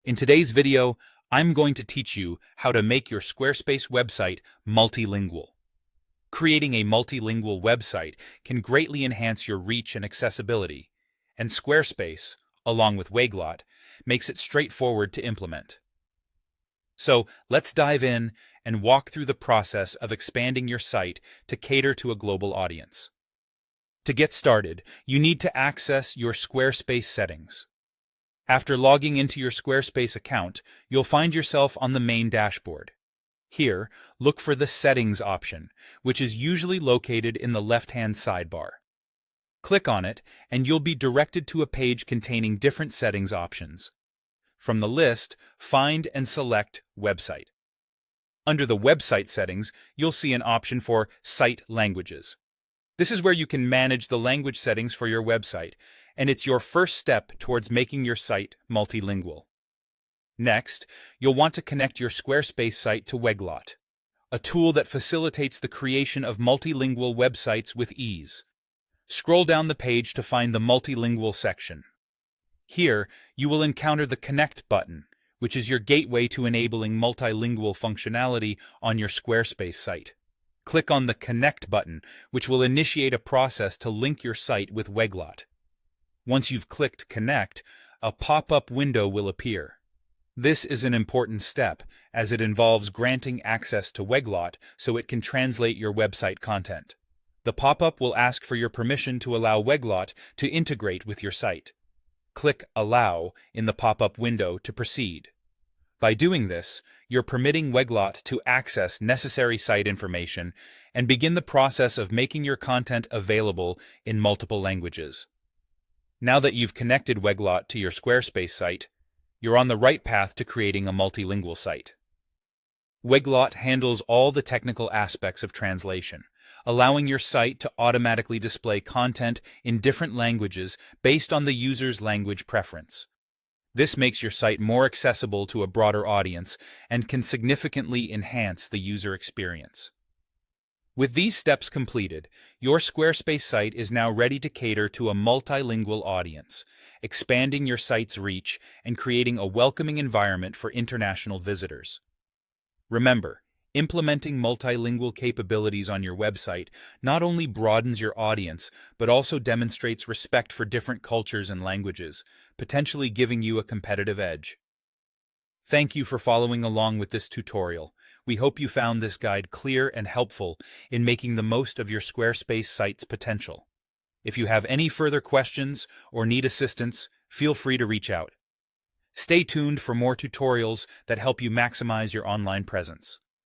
In today's video, I'm going to teach you how to make your Squarespace website multilingual. Creating a multilingual website can greatly enhance your reach and accessibility, and Squarespace, along with Weglot, makes it straightforward to implement. So let's dive in and walk through the process of expanding your site to cater to a global audience. To get started, you need to access your Squarespace settings. After logging into your Squarespace account, you'll find yourself on the main dashboard. Here, look for the Settings option, which is usually located in the left-hand sidebar. Click on it, and you'll be directed to a page containing different settings options. From the list, find and select Website. Under the Website settings, you'll see an option for Site Languages. This is where you can manage the language settings for your website, and it's your first step towards making your site multilingual. Next, you'll want to connect your Squarespace site to Weglot, a tool that facilitates the creation of multilingual websites with ease. Scroll down the page to find the Multilingual section. Here, you will encounter the Connect button, which is your gateway to enabling multilingual functionality on your Squarespace site. Click on the Connect button, which will initiate a process to link your site with Weglot. Once you've clicked Connect, a pop-up window will appear. This is an important step, as it involves granting access to Weglot so it can translate your website content. The pop-up will ask for your permission to allow Weglot to integrate with your site. Click Allow in the pop-up window to proceed. By doing this, you're permitting Weglot to access necessary site information and begin the process of making your content available in multiple languages. Now that you've connected Weglot to your Squarespace site, you're on the right path to creating a multilingual site. Weglot handles all the technical aspects of translation, allowing your site to automatically display content in different languages based on the user's language preference. This makes your site more accessible to a broader audience and can significantly enhance the user experience. With these steps completed, your Squarespace site is now ready to cater to a multilingual audience, expanding your site's reach and creating a welcoming environment for international visitors. Remember, implementing multilingual capabilities on your website not only broadens your audience, but also demonstrates respect for different cultures and languages, potentially giving you a competitive edge. Thank you for following along with this tutorial. We hope you found this guide clear and helpful in making the most of your Squarespace site's potential. If you have any further questions or need assistance, feel free to reach out. Stay tuned for more tutorials that help you maximize your online presence.